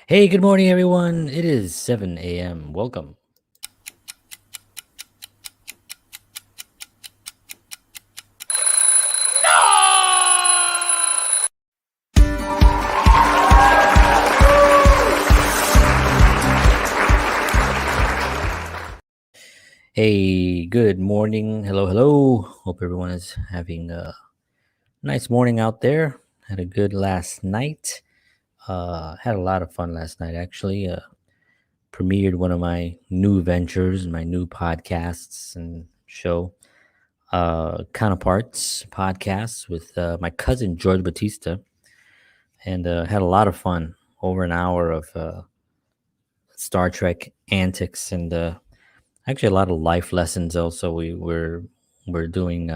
Hey, good morning, everyone. It is 7 a.m. Welcome. Hey, good morning. Hello, hello. Hope everyone is having a nice morning out there. Had a good last night. Had a lot of fun last night, actually. Premiered one of my new ventures, my new podcasts and show, Counterparts Podcast with my cousin George Batista, and had a lot of fun. Over an hour of Star Trek antics and actually a lot of life lessons. Also, we're doing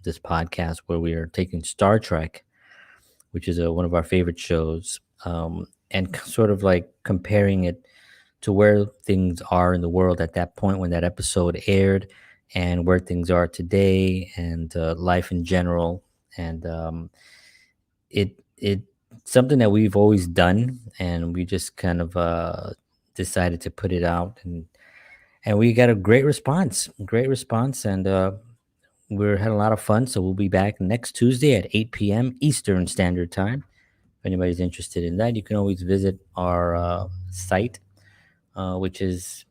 this podcast where we are taking Star Trek, which is one of our favorite shows, and sort of like comparing it to where things are in the world at that point when that episode aired, and where things are today, and life in general. And it something that we've always done, and we just kind of decided to put it out, and we got a great response, and we're having a lot of fun. So we'll be back next Tuesday at 8 p.m. Eastern Standard Time. If anybody's interested in that, you can always visit our site, which is,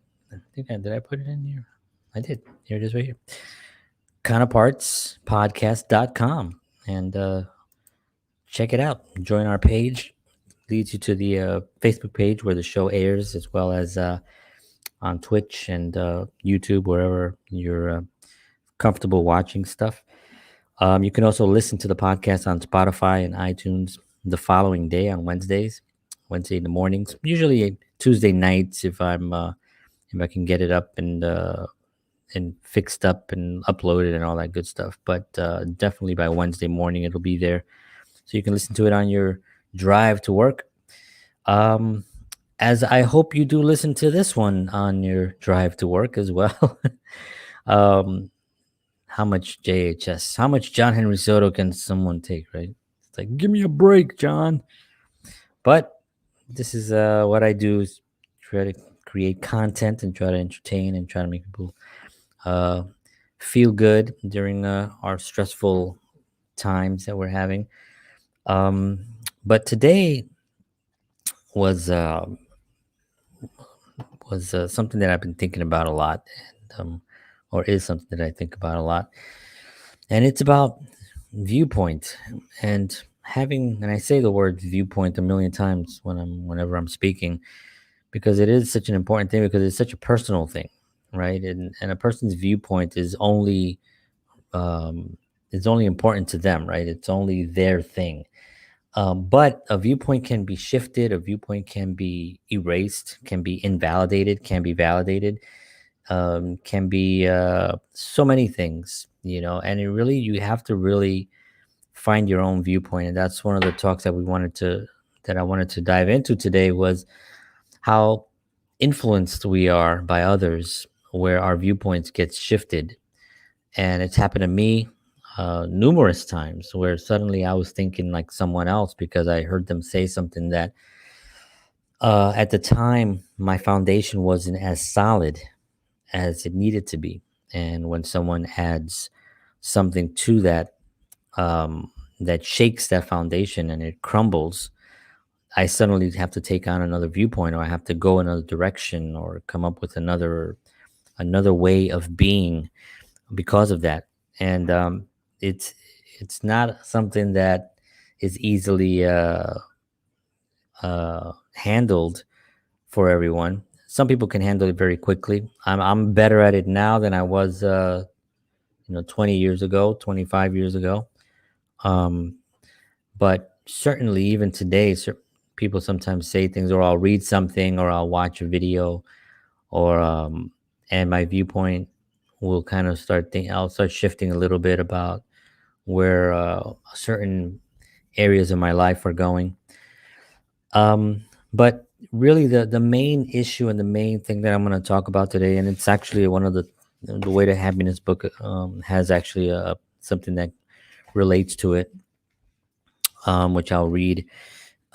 did I put it in here? I did. Here it is right here. Counterpartspodcast.com. And check it out. Join our page. Leads you to the Facebook page where the show airs, as well as on Twitch and YouTube, wherever you're comfortable watching stuff. You can also listen to the podcast on Spotify and iTunes the following day on Wednesday in the mornings, usually Tuesday nights if I can get it up and fixed up and uploaded and all that good stuff. But definitely by Wednesday morning it'll be there, so you can listen to it on your drive to work. Um, as I hope you do listen to this one on your drive to work as well. um, how much JHS, how much John Henry Soto can someone take, right? It's like, give me a break, John. But this is what I do, is try to create content and try to entertain and try to make people uh, feel good during our stressful times that we're having. Um, but today was uh, was something that I've been thinking about a lot, and, or is something that I think about a lot, and it's about viewpoint and having. And I say the word viewpoint a million times whenever I'm speaking, because it is such an important thing, because it's such a personal thing, right? And a person's viewpoint um, is only important to them, right? It's only their thing. But a viewpoint can be shifted, a viewpoint can be erased, can be invalidated, can be validated, can be so many things, and you have to really find your own viewpoint. And that's one of the talks that I wanted to dive into today, was how influenced we are by others, where our viewpoints get shifted. And it's happened to me numerous times, where suddenly I was thinking like someone else because I heard them say something that at the time my foundation wasn't as solid as it needed to be. And when someone adds something to that, that shakes that foundation and it crumbles, I suddenly have to take on another viewpoint, or I have to go another direction, or come up with another way of being because of that. And it's it's not something that is easily handled for everyone. Some people can handle it very quickly. I'm better at it now than I was 20 years ago, 25 years ago. Um, but certainly even today, people sometimes say things, or I'll read something, or I'll watch a video, or and my viewpoint will kind of I'll start shifting a little bit about where certain areas of my life are going. But really, the main issue and the main thing that I'm going to talk about today, and it's actually one of the Way to Happiness book has actually something that relates to it, which I'll read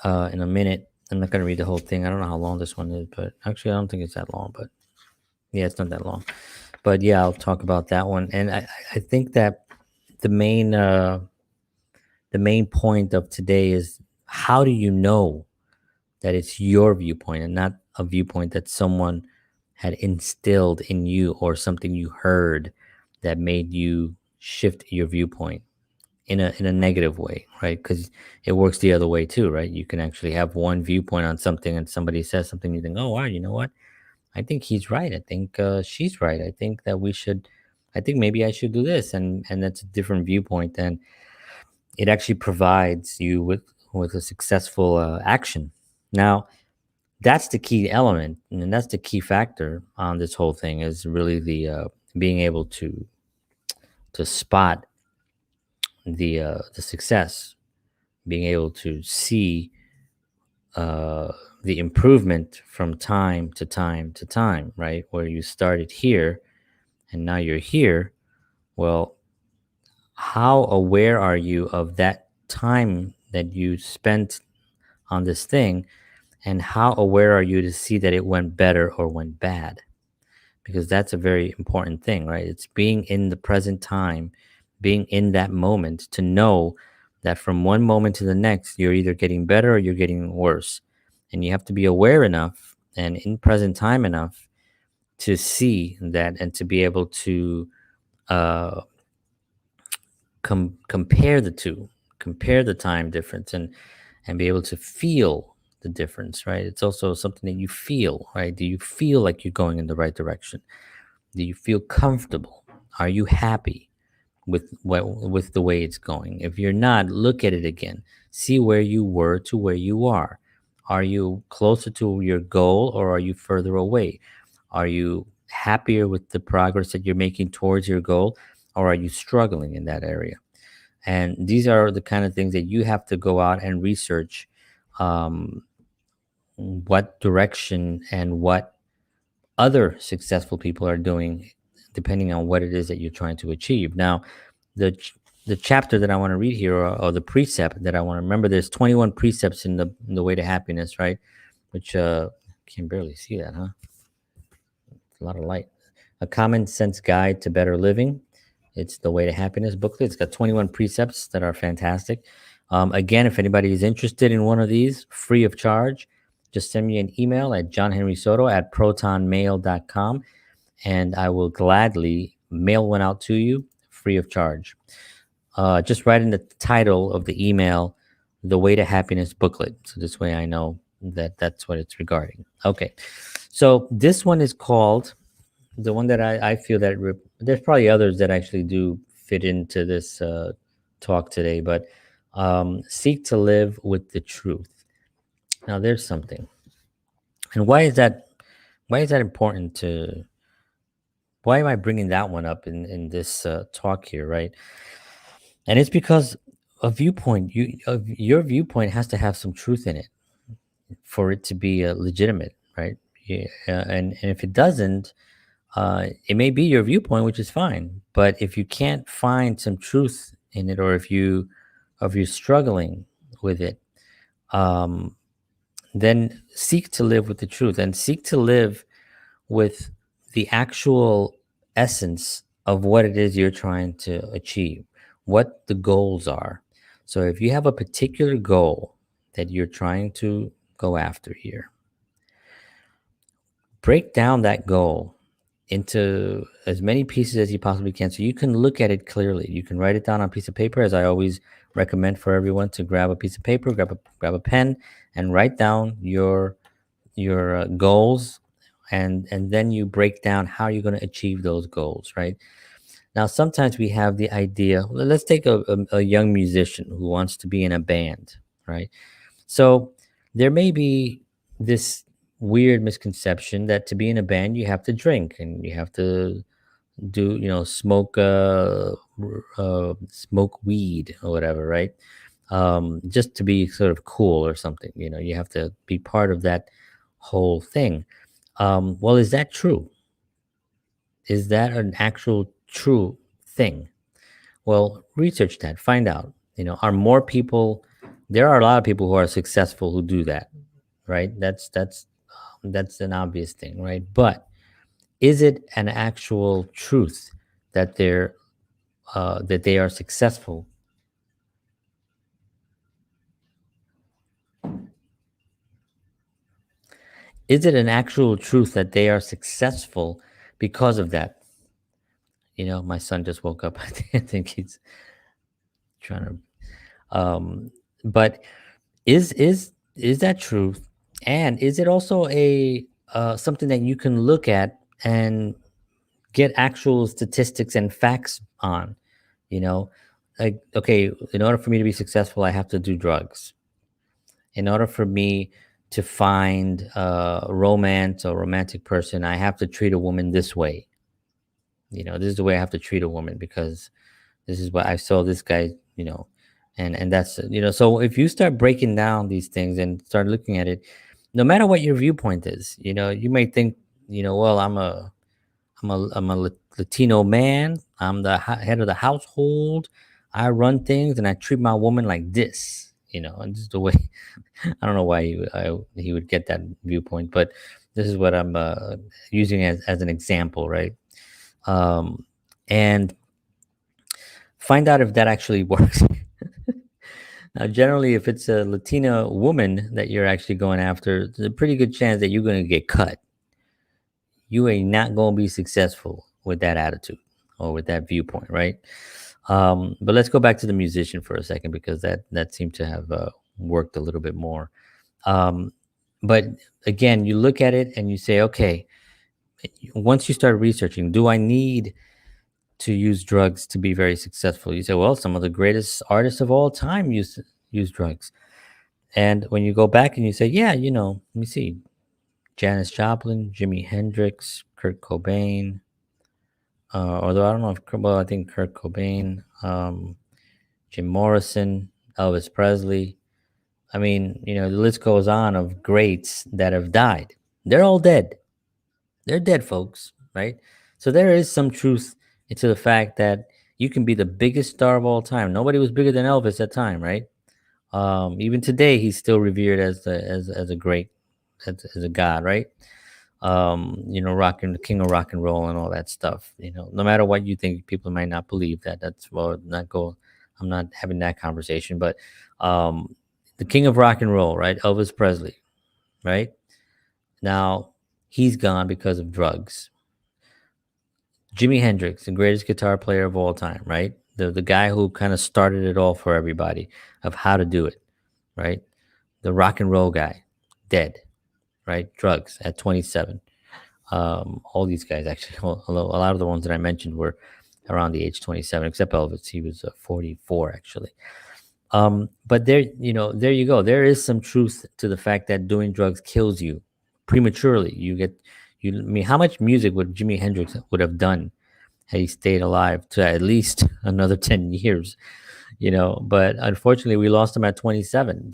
in a minute. I'm not going to read the whole thing. I don't know how long this one is, but actually, I don't think it's that long. But yeah, it's not that long. But yeah, I'll talk about that one. And I think that the main uh, the main point of today is, how do you know that it's your viewpoint and not a viewpoint that someone had instilled in you, or something you heard that made you shift your viewpoint in a negative way, right? Because it works the other way too, right? You can actually have one viewpoint on something, and somebody says something, you think, oh wow, you know what, I think he's right, I think she's right, I think that we should, I think maybe I should do this, and that's a different viewpoint. And it actually provides you with a successful action. Now, that's the key element, and that's the key factor on this whole thing, is really the being able to spot the success, being able to see the improvement from time to time to time, right? Where you started here and now you're here. Well, how aware are you of that time that you spent on this thing, and how aware are you to see that it went better or went bad? Because that's a very important thing, right? It's being in the present time, being in that moment, to know that from one moment to the next, you're either getting better or you're getting worse. And you have to be aware enough and in present time enough to see that, and to be able to uh, compare the two, compare the time difference, and be able to feel the difference, right? It's also something that you feel, right? Do you feel like you're going in the right direction? Do you feel comfortable? Are you happy with the way it's going? If you're not, look at it again. See where you were to where you are. Are you closer to your goal, or are you further away? Are you happier with the progress that you're making towards your goal, or are you struggling in that area? And these are the kind of things that you have to go out and research, um, what direction and what other successful people are doing, depending on what it is that you're trying to achieve. Now, the chapter that I want to read here, or the precept that I want to remember, there's 21 precepts in the way to happiness, right? Which can barely see that, huh? It's a lot of light. A common sense guide to better living. It's the way to happiness booklet. It's got 21 precepts that are fantastic. Again, if anybody is interested in one of these, free of charge, just send me an email at johnhenrysoto@protonmail.com, and I will gladly mail one out to you free of charge. Just write in the title of the email, the way to happiness booklet. So this way I know that that's what it's regarding. Okay. So this one is called, the one that I feel that there's probably others that actually do fit into this talk today, but seek to live with the truth. Now there's something. And why is that important to, why am I bringing that one up in this talk here, right? And it's because a viewpoint, your viewpoint has to have some truth in it for it to be legitimate, right? Yeah, and if it doesn't, it may be your viewpoint, which is fine. But if you can't find some truth in it, or if you're struggling with it, um, then seek to live with the truth, and seek to live with the actual essence of what it is you're trying to achieve, what the goals are. So if you have a particular goal that you're trying to go after here, break down that goal into as many pieces as you possibly can, so you can look at it clearly. You can write it down on a piece of paper, as I always recommend for everyone to grab a piece of paper, grab a pen, and write down your goals, and then you break down how you're going to achieve those goals, right? Now, sometimes we have the idea, let's take a young musician who wants to be in a band, right? So there may be this weird misconception that to be in a band, you have to drink and you have to do, smoke, smoke weed or whatever, right? Just to be sort of cool or something. You have to be part of that whole thing. Well, is that true? Is that an actual true thing? Well, research that, find out. Are more people, there are a lot of people who are successful who do that. right? That's an obvious thing, right? But is it an actual truth that they are successful? Is it an actual truth that they are successful because of that? My son just woke up. I think he's trying to. But is that truth? And is it also a something that you can look at and get actual statistics and facts on? You know, like, okay, in order for me to be successful, I have to do drugs. In order for me to find romance or romantic person, I have to treat a woman this way. This is the way I have to treat a woman because this is what I saw this guy, and that's so if you start breaking down these things and start looking at it, no matter what your viewpoint is, you may think, well, I'm a Latino man. I'm the head of the household. I run things and I treat my woman like this, and just the way. I don't know why he would get that viewpoint, but this is what I'm using as an example, right? Um, and find out if that actually works. Now, generally, if it's a Latina woman that you're actually going after, there's a pretty good chance that you're going to get cut. You ain't not going to be successful with that attitude or with that viewpoint, right? But let's go back to the musician for a second because that seemed to have worked a little bit more. Um, but again, you look at it and you say, okay, once you start researching, do I need to use drugs to be very successful? You say, well, some of the greatest artists of all time use drugs. And when you go back and you say, yeah, let me see, Janis Joplin, Jimi Hendrix, Kurt Cobain, although I don't know if, well, I think Kurt Cobain, Jim Morrison, Elvis Presley. I mean, the list goes on of greats that have died. They're all dead. They're dead, folks, right? So there is some truth into the fact that you can be the biggest star of all time. Nobody was bigger than Elvis at the time, right? Even today, he's still revered as a great, as a god, right? Rocking the king of rock and roll and all that stuff. No matter what you think, people might not believe that. That's well, not go. I'm not having that conversation, but the king of rock and roll, right? Elvis Presley, right? Now he's gone because of drugs. Jimi Hendrix, the greatest guitar player of all time, right? The guy who kind of started it all for everybody of how to do it, right? The rock and roll guy, dead, right? Drugs at 27. All these guys actually, although a lot of the ones that I mentioned were around the age 27, except Elvis, he was 44 actually. But there you go. There is some truth to the fact that doing drugs kills you prematurely. I mean, how much music would Jimi Hendrix would have done had he stayed alive to at least another 10 years, but unfortunately we lost him at 27.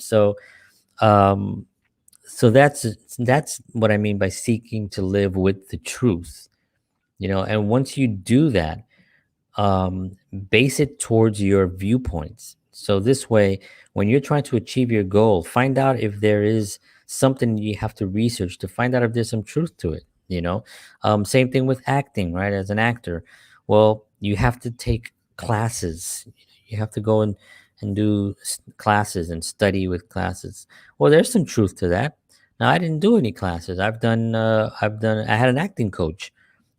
Um, so that's what I mean by seeking to live with the truth, and once you do that, base it towards your viewpoints. So this way, when you're trying to achieve your goal, find out if there is something you have to research to find out if there's some truth to it. Same thing with acting, right? As an actor, well, you have to take classes. You have to go and do classes and study with classes. Well, there's some truth to that. Now, I didn't do any classes. I had an acting coach.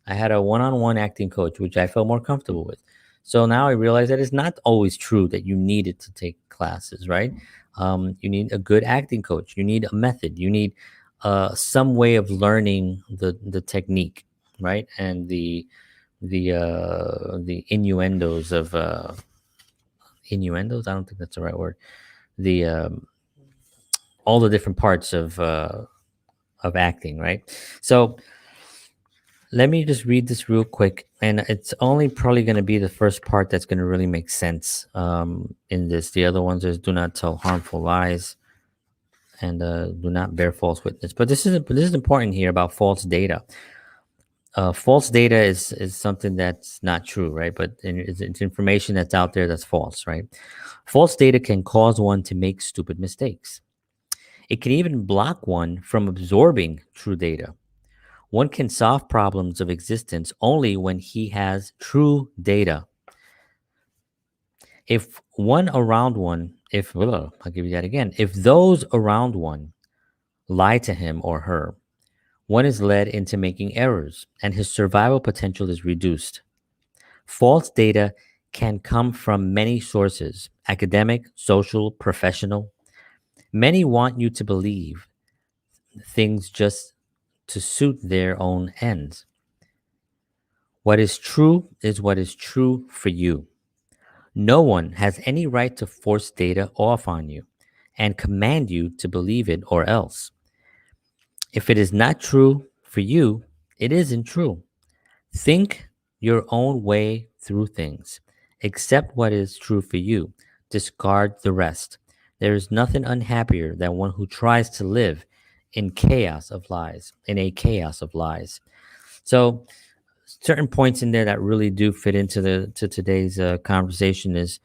I had a one-on-one acting coach, which I felt more comfortable with. So now I realize that it's not always true that you needed to take classes, right? You need a good acting coach. You need a method. You need some way of learning the technique, right? And the innuendos of innuendos. I don't think that's the right word. The all the different parts of acting, right? So let me just read this real quick, and it's only probably going to be the first part that's going to really make sense in this. The other ones is do not tell harmful lies and do not bear false witness. But this is important here about false data. False data is something that's not true, right? But it's information that's out there that's false, right? False data can cause one to make stupid mistakes. It can even block one from absorbing true data. One can solve problems of existence only when he has true data. If one around one, if, I'll give you that again, if those around one lie to him or her, one is led into making errors and his survival potential is reduced. False data can come from many sources: academic, social, professional. Many want you to believe things just to suit their own ends. What is true is what is true for you. No one has any right to force data off on you and command you to believe it or else. If it is not true for you, it isn't true. Think your own way through things. Accept what is true for you. Discard the rest. There is nothing unhappier than one who tries to live in chaos of lies, in a chaos of lies. So, certain points in there that really do fit into the to today's conversation is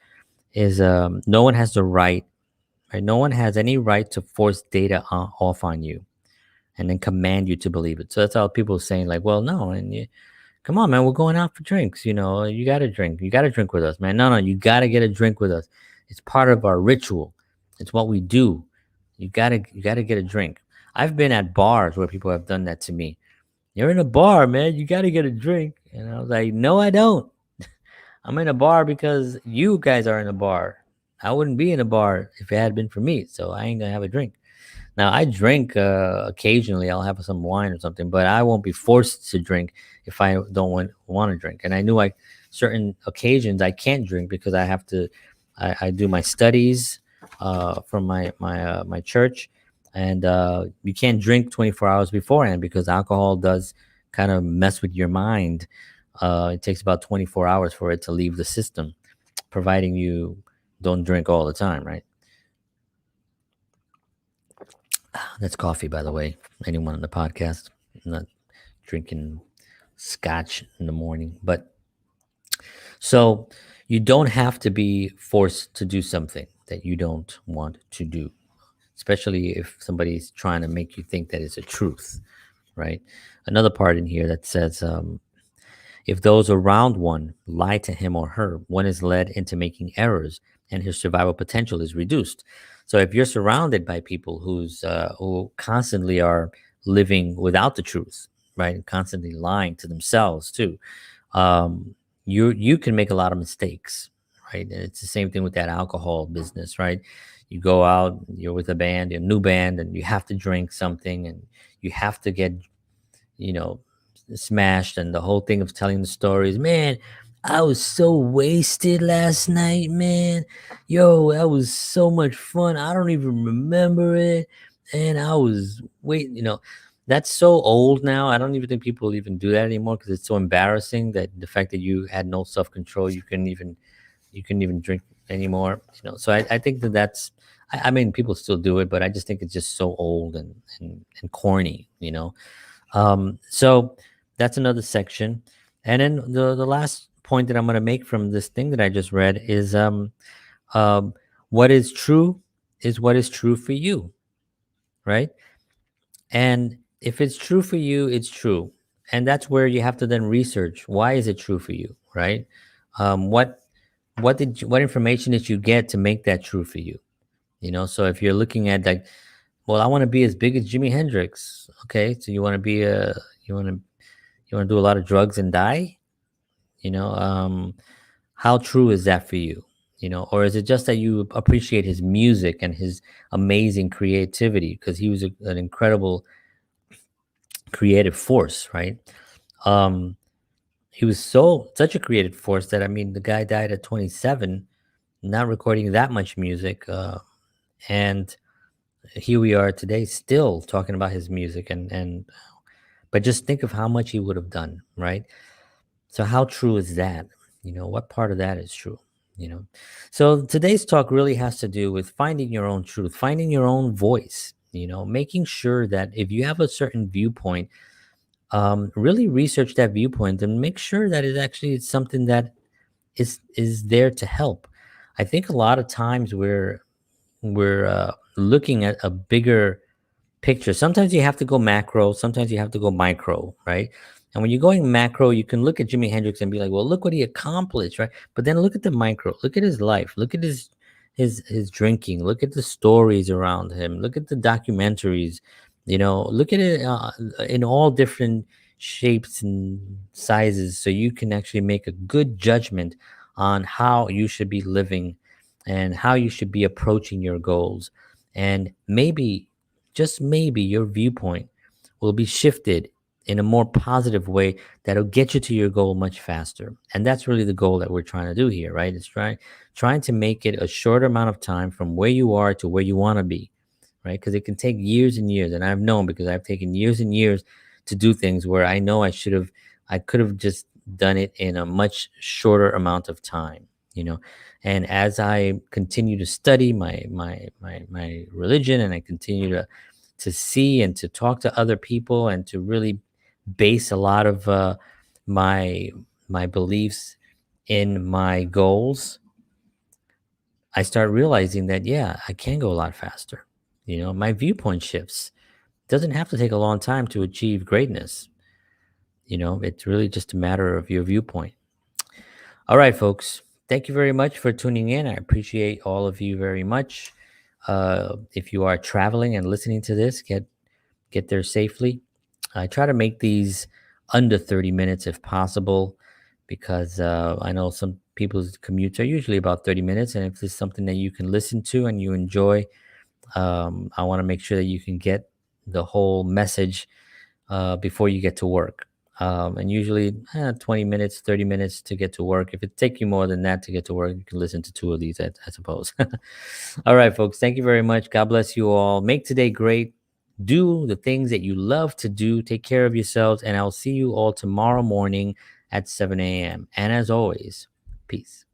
no one has the right? No one has any right to force data off on you and then command you to believe it. So that's how people are saying like, well, no, and you, come on, man, we're going out for drinks. You know, you got to drink. You got to drink with us, man. No, you got to get a drink with us. It's part of our ritual. It's what we do. You got to get a drink. I've been at bars where people have done that to me. You're in a bar, man. You got to get a drink. And I was like, no, I don't. I'm in a bar because you guys are in a bar. I wouldn't be in a bar if it had been for me. So I ain't going to have a drink. Now I drink occasionally. I'll have some wine or something, but I won't be forced to drink if I don't want to drink. And I knew like certain occasions I can't drink because I have to. I do my studies from my church, and you can't drink 24 hours beforehand because alcohol does kind of mess with your mind. It takes about 24 hours for it to leave the system, providing you don't drink all the time, right? That's coffee, by the way. Anyone on the podcast? I'm not drinking scotch in the morning. But so you don't have to be forced to do something that you don't want to do, especially if somebody's trying to make you think that it's a truth, right? Another part in here that says, if those around one lie to him or her, one is led into making errors and his survival potential is reduced. So if you're surrounded by people who constantly are living without the truth, right, and constantly lying to themselves too, you can make a lot of mistakes, right? And it's the same thing with that alcohol business, right? You go out, you're with a band, a new band, and you have to drink something, and you have to get, you know, smashed, and the whole thing of telling the stories, man. I was so wasted last night, man. Yo, that was so much fun. I don't even remember it. And I was waiting, that's so old now. I don't even think people even do that anymore because it's so embarrassing that the fact that you had no self-control, you couldn't even drink anymore. So I think that's, I mean, people still do it, but I just think it's just so old and corny. So that's another section. And then the last point that I'm going to make from this thing that I just read is what is true is what is true for you, right? And if it's true for you, it's true. And that's where you have to then research, why is it true for you, right? What information did you get to make that true for you? So if you're looking at like, well, I want to be as big as Jimi Hendrix. Okay, so you want to be you want to do a lot of drugs and die? How true is that for you? Or is it just that you appreciate his music and his amazing creativity because he was an incredible creative force, right? Um, he was such a creative force that, I mean, the guy died at 27, not recording that much music, and here we are today, still talking about his music, and but just think of how much he would have done, right? So how true is that? What part of that is true? You know, so today's talk really has to do with finding your own truth, finding your own voice. Making sure that if you have a certain viewpoint, really research that viewpoint and make sure that it actually is something that is there to help. I think a lot of times we're looking at a bigger picture. Sometimes you have to go macro, sometimes you have to go micro, right? And when you're going macro, you can look at Jimi Hendrix and be like, well, look what he accomplished, right? But then look at the micro, look at his life, look at his drinking, look at the stories around him, look at the documentaries, look at it in all different shapes and sizes, so you can actually make a good judgment on how you should be living and how you should be approaching your goals. And maybe, just maybe, your viewpoint will be shifted in a more positive way that'll get you to your goal much faster. And that's really the goal that we're trying to do here, right? It's trying to make it a shorter amount of time from where you are to where you want to be, right? Because it can take years and years. And I've known, because I've taken years and years to do things where I know I could have just done it in a much shorter amount of time, you know. And as I continue to study my religion, and I continue to see and to talk to other people, and to really base a lot of my my beliefs in my goals, I start realizing that, yeah, I can go a lot faster. My viewpoint shifts. It doesn't have to take a long time to achieve greatness. It's really just a matter of your viewpoint. All right, folks. Thank you very much for tuning in. I appreciate all of you very much. If you are traveling and listening to this, get there safely. I try to make these under 30 minutes if possible, because I know some people's commutes are usually about 30 minutes. And if there's something that you can listen to and you enjoy, I want to make sure that you can get the whole message before you get to work. And usually 20 minutes, 30 minutes to get to work. If it takes you more than that to get to work, you can listen to two of these, I suppose. All right, folks. Thank you very much. God bless you all. Make today great. Do the things that you love to do. Take care of yourselves. And I'll see you all tomorrow morning at 7 a.m. And as always, peace.